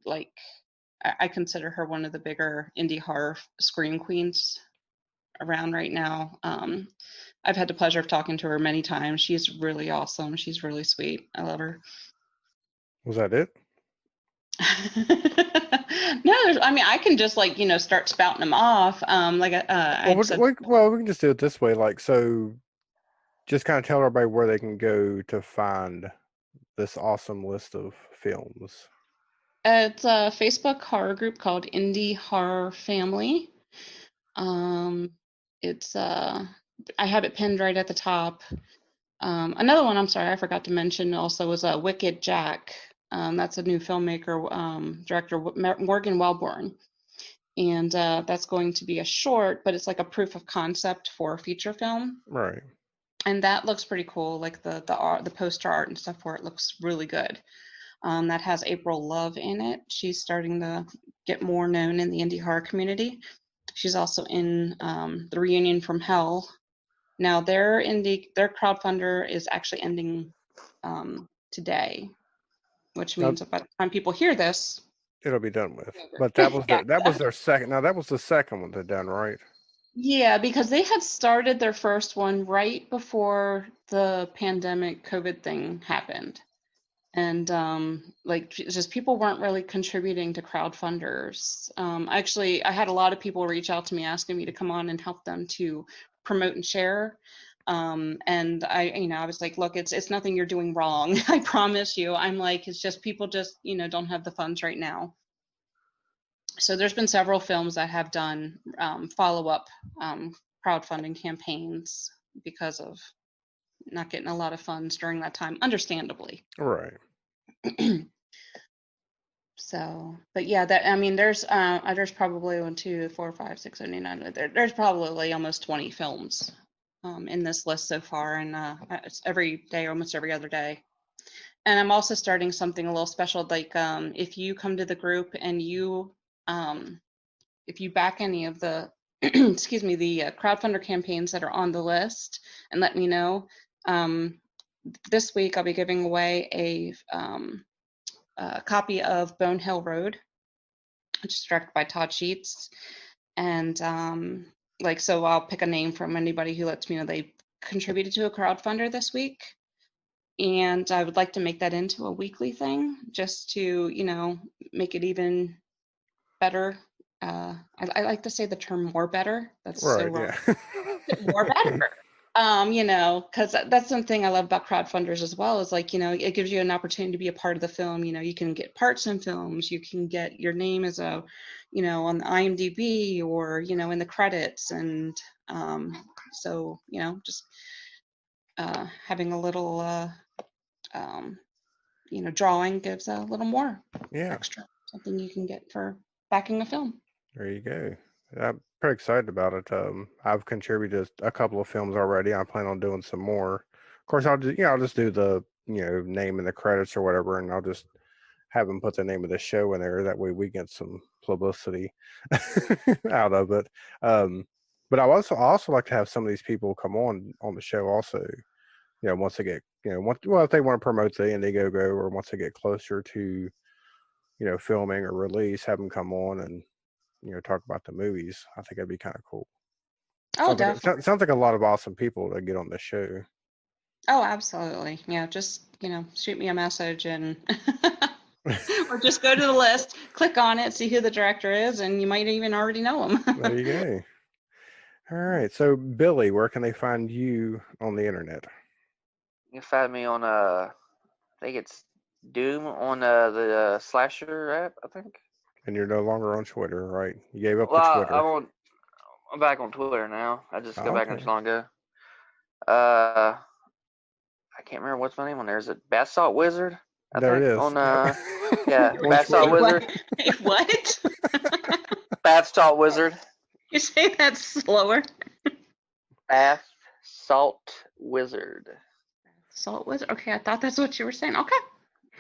like I consider her one of the bigger indie horror scream queens around right now. I've had the pleasure of talking to her many times. She's really awesome. She's really sweet. I love her. Was that it? No, I mean, I can just start spouting them off. We can just do it this way. So just kind of tell everybody where they can go to find this awesome list of films. It's a Facebook horror group called Indie Horror Family. It's I have it pinned right at the top. Another one, I'm sorry, I forgot to mention also was Wicked Jack. That's a new filmmaker, director Morgan Wellborn. And that's going to be a short, but it's like a proof of concept for a feature film. Right. And that looks pretty cool. Like the art, the poster art and stuff for it looks really good. That has April Love in it. She's starting to get more known in the indie horror community. She's also in The Reunion from Hell. Now their crowdfunder is actually ending today, which means that by the time people hear this, it'll be done with. But that was their second. Now that was the second one they've done, right? Yeah, because they had started their first one right before the pandemic COVID thing happened. And like just people weren't really contributing to crowdfunders. Actually, I had a lot of people reach out to me asking me to come on and help them to promote and share. And I was like, look, it's nothing you're doing wrong. I promise you. I'm like, it's just people just, don't have the funds right now. So there's been several films that have done follow-up crowdfunding campaigns because of not getting a lot of funds during that time, understandably. Right. So, but yeah, there's probably 1, 2, 4, 5, 6, 7, 8, 9. There's probably almost 20 films in this list so far, and it's every day, almost every other day. And I'm also starting something a little special, like if you come to the group and if you back any of the excuse me, the crowdfunder campaigns that are on the list and let me know. This week I'll be giving away a copy of Bone Hill Road, which is directed by Todd Sheets. And so I'll pick a name from anybody who lets me know they contributed to a crowdfunder this week. And I would like to make that into a weekly thing just to, make it even better. I like to say the term more better. That's right, so wrong. Yeah. More better. Because that's something I love about crowdfunders as well, is like, it gives you an opportunity to be a part of the film. You can get parts in films, you can get your name as on the IMDb or, in the credits. And so, just having a little, drawing gives a little more extra, something you can get for backing a film. There you go. I'm pretty excited about it. I've contributed a couple of films already. I plan on doing some more. Of course, I'll just do the name in the credits or whatever, and I'll just have them put the name of the show in there. That way, we get some publicity out of it. But I also like to have some of these people come on the show also. Once they get if they want to promote the Indiegogo or once they get closer to filming or release, have them come on and talk about the movies. I think that'd be kind of cool. Oh, definitely. Sounds like a lot of awesome people to get on the show. Oh, absolutely. Yeah, just, shoot me a message and or just go to the list, click on it, see who the director is, and you might even already know him. There you go. All right. So, Billy, where can they find you on the internet? You can find me on, I think it's Doom on the Slasher app, I think. And you're no longer on Twitter, right? You gave up the Twitter. I'm back on Twitter now. I just got back not too long ago. I can't remember what's my name on there. Is it Bath Salt Wizard? There it is. On yeah, Bath Salt Wizard. What? Bath Salt Wizard. You say that slower. Bath Salt Wizard. Salt Wizard. Okay, I thought that's what you were saying. Okay.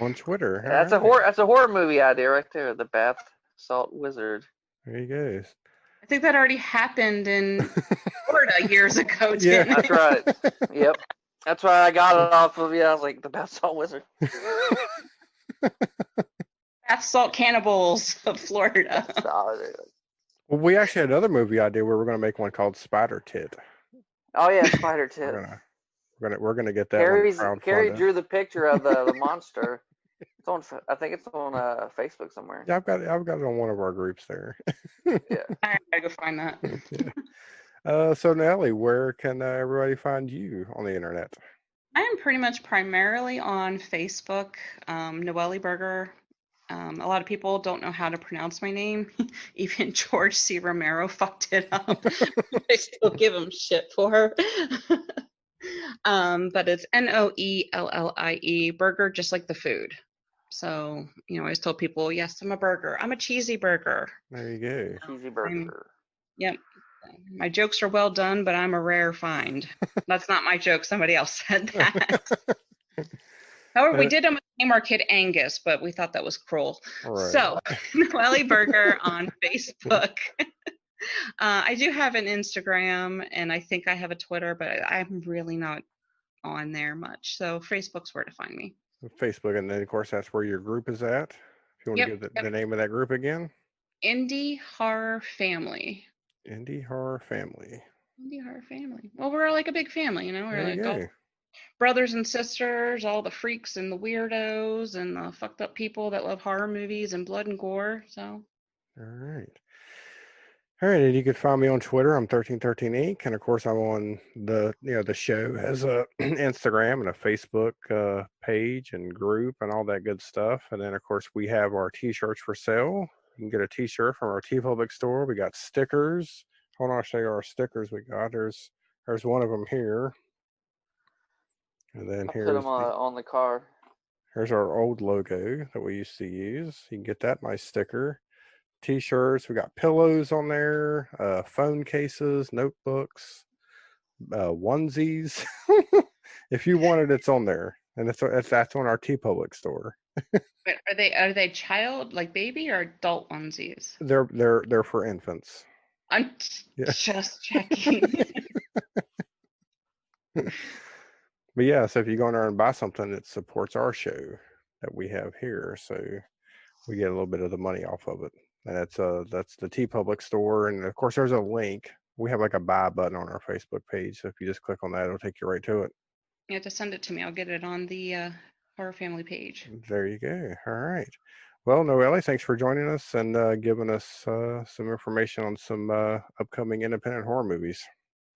On Twitter. Yeah, that's a horror movie idea right there. The Bath Salt Wizard. There you go. I think that already happened in Florida years ago. Yeah, that's right. Yep. That's why I got it off of I was like, the Bath Salt Wizard. Bath Salt Cannibals of Florida. Well, we actually had another movie idea where we're going to make one called Spider Tit. Oh yeah, Spider Tit. We're gonna get that. Carey drew the picture of the monster. It's on. I think it's on Facebook somewhere. Yeah, I've got it on one of our groups there. Yeah. I gotta go find that. So Noellie, where can everybody find you on the internet? I am pretty much primarily on Facebook. Noellie Burger. A lot of people don't know how to pronounce my name. Even George C. Romero fucked it up. I still give him shit for her. But it's Noellie burger, just like the food. So, I always tell people, yes, I'm a burger. I'm a cheesy burger. There you go. Cheesy burger. Yep. My jokes are well done, but I'm a rare find. That's not my joke. Somebody else said that. However, we did name our kid Angus, but we thought that was cruel. Right. So, Noellie Burger on Facebook. I do have an Instagram, and I think I have a Twitter, but I'm really not on there much. So Facebook's where to find me. Facebook, and then of course that's where your group is at. If you want to give the name of that group again. Indie Horror Family. Indie Horror Family. Indie Horror Family. Well, we're like a big family, We're there like all brothers and sisters, all the freaks and the weirdos and the fucked up people that love horror movies and blood and gore. So. All right. All right, and you can find me on Twitter. I'm 1313 Inc. And of course, I'm on the show has a Instagram and a Facebook page and group and all that good stuff. And then of course, we have our T-shirts for sale. You can get a T-shirt from our TeePublic store. We got stickers. Hold on, I'll show you our stickers we got. There's one of them here. And then put them on the car. Here's our old logo that we used to use. You can get that nice sticker. T-shirts, we got pillows on there, phone cases, notebooks, onesies. If you want it, it's on there, and that's on our TeePublic store. But are they child, like baby, or adult onesies? They're for infants. I'm just checking. But yeah, so if you go in there and buy something, it supports our show that we have here, so we get a little bit of the money off of it. And that's the TeePublic store, and of course there's a link. We have like a buy button on our Facebook page, so if you just click on that, it'll take you right to it. You have to send it to me. I'll get it on the Horror Family page. There you go. All right. Well, Noellie, thanks for joining us and giving us some information on some upcoming independent horror movies.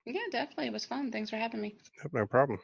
Yeah, definitely. It was fun. Thanks for having me. No problem.